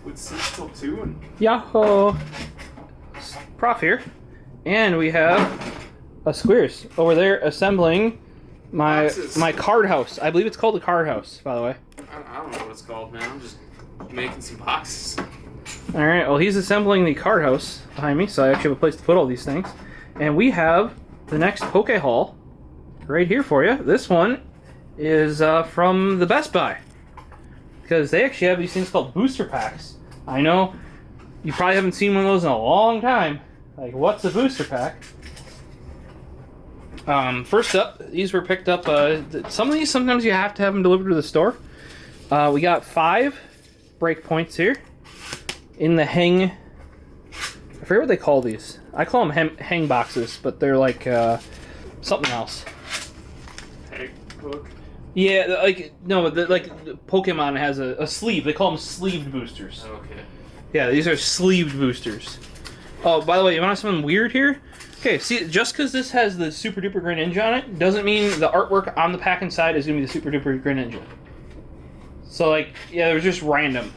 with CW&T and Yahoo! Prof here. And we have a Squeers over there assembling my card house. I believe it's called the card house, by the way. I don't know what it's called, man. I'm just making some boxes. Alright, well, he's assembling the card house behind me, so I actually have a place to put all these things. And we have the next Poke Haul right here for you. This one is from the Best Buy, because they actually have these things called booster packs. I know you probably haven't seen one of those in a long time. Like, what's a booster pack? First up, these were picked up. Some of these, sometimes you have to have them delivered to the store. We got 5 breakpoints here in the hang. I forget what they call these. I call them hang boxes, but they're like something else. Hang hook? Yeah, like, no, like Pokemon has a sleeve. They call them sleeved boosters. Okay. Yeah, these are sleeved boosters. Oh, by the way, you want something weird here? Okay, see, just because this has the Super Duper Greninja on it, doesn't mean the artwork on the pack inside is going to be the Super Duper Greninja. So, like, yeah, it was just random.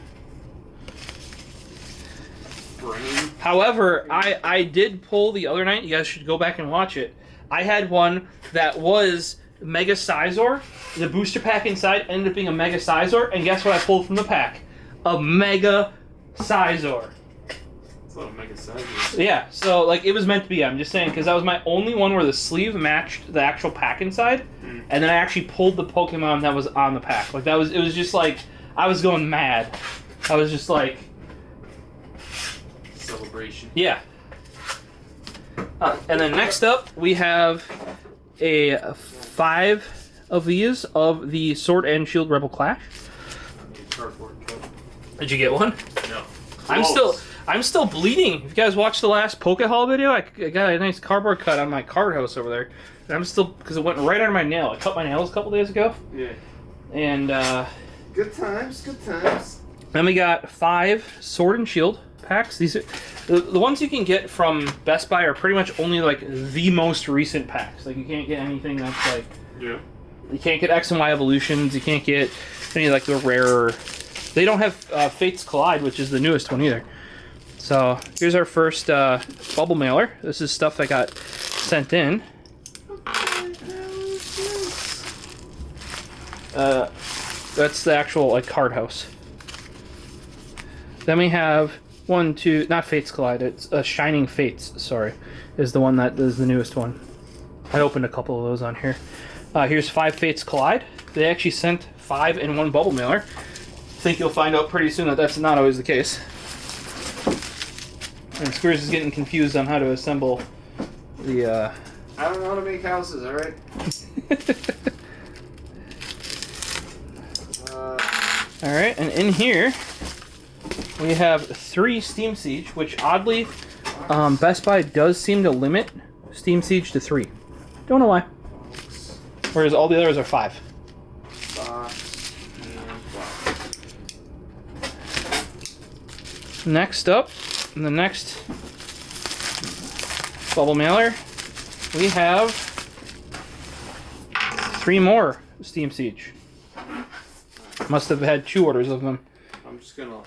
Brain. However, I did pull the other night. You guys should go back and watch it. I had one that was Mega Sizor. The booster pack inside ended up being a Mega Sizor, and guess what I pulled from the pack? A Mega Sizor. It's a lot of Mega Sizor. Yeah, so like it was meant to be. I'm just saying, because that was my only one where the sleeve matched the actual pack inside, and then I actually pulled the Pokemon that was on the pack. Like it was just like I was going mad. I was just like celebration. Yeah. And then next up we have a 5 of these of the Sword and Shield Rebel Clash. Did you get one? No. I'm still bleeding. If you guys watched the last Poke Haul video, I got a nice cardboard cut on my card house over there. And I'm still, because it went right under my nail. I cut my nails a couple days ago. Yeah. And, good times, good times. Then we got 5 Sword and Shield packs. These are, the ones you can get from Best Buy are pretty much only, like, the most recent packs. Like, you can't get anything that's, like... Yeah. You can't get X and Y Evolutions. You can't get any, like, the rarer... They don't have Fates Collide, which is the newest one, either. So, here's our first bubble mailer. This is stuff that got sent in. That's the actual, like, card house. Then we have not Fates Collide, it's Shining Fates, sorry, is the one that is the newest one. I opened a couple of those on here. Here's 5 Fates Collide. They actually sent 5 in one bubble mailer. I think you'll find out pretty soon that that's not always the case. And Squeers is getting confused on how to assemble the... I don't know how to make houses, alright? Alright, and in here, we have 3 Steam Siege, which oddly, Best Buy does seem to limit Steam Siege to 3. Don't know why. Whereas all the others are 5. Next up, in the next bubble mailer, we have 3 more Steam Siege. Must have had 2 orders of them. I'm just gonna...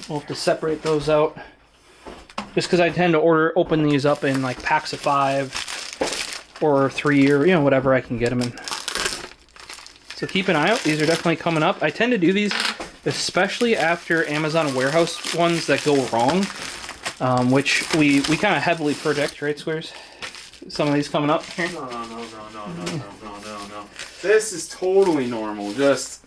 We'll have to separate those out. Just because I tend to open these up in like packs of 5 or 3 or, you know, whatever I can get them in. So keep an eye out. These are definitely coming up. I tend to do these especially after Amazon warehouse ones that go wrong, which we kind of heavily predict, right, Squares? Some of these coming up here. No. This is totally normal. Just...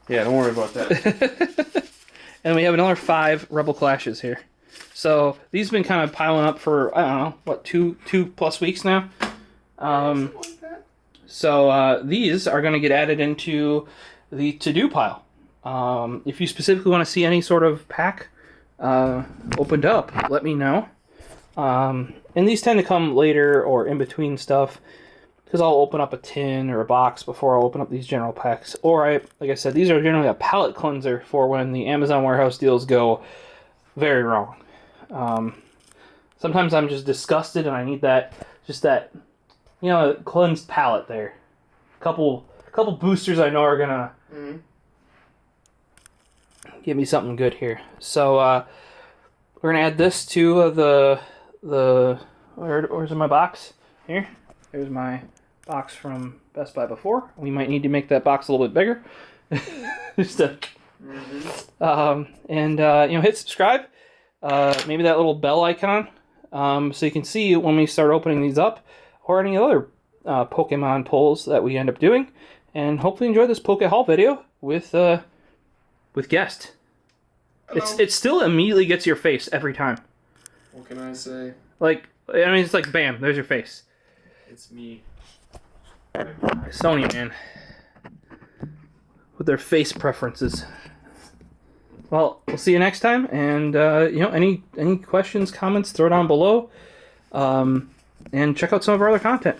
Yeah, don't worry about that. And we have another 5 Rebel Clashes here. So these have been kind of piling up for, I don't know, what, 2+ weeks now? So these are going to get added into the to-do pile. If you specifically want to see any sort of pack opened up, let me know. And these tend to come later or in between stuff, because I'll open up a tin or a box before I'll open up these general packs. Or, like I said, these are generally a palate cleanser for when the Amazon warehouse deals go very wrong. Sometimes I'm just disgusted and I need that, just that, you know, cleansed palate there. couple boosters I know are gonna give me something good here. So we're gonna add this to where's my box? Here. Here's my box from Best Buy before. We might need to make that box a little bit bigger. Just to, hit subscribe. Maybe that little bell icon, so you can see when we start opening these up, or any other Pokemon pulls that we end up doing, and hopefully enjoy this Poke Haul video with guest. It still immediately gets your face every time. What can I say? Like, I mean, it's like bam, there's your face. It's me. Sony, man, with their face preferences. Well, we'll see you next time, and any questions, comments, throw down below, and check out some of our other content.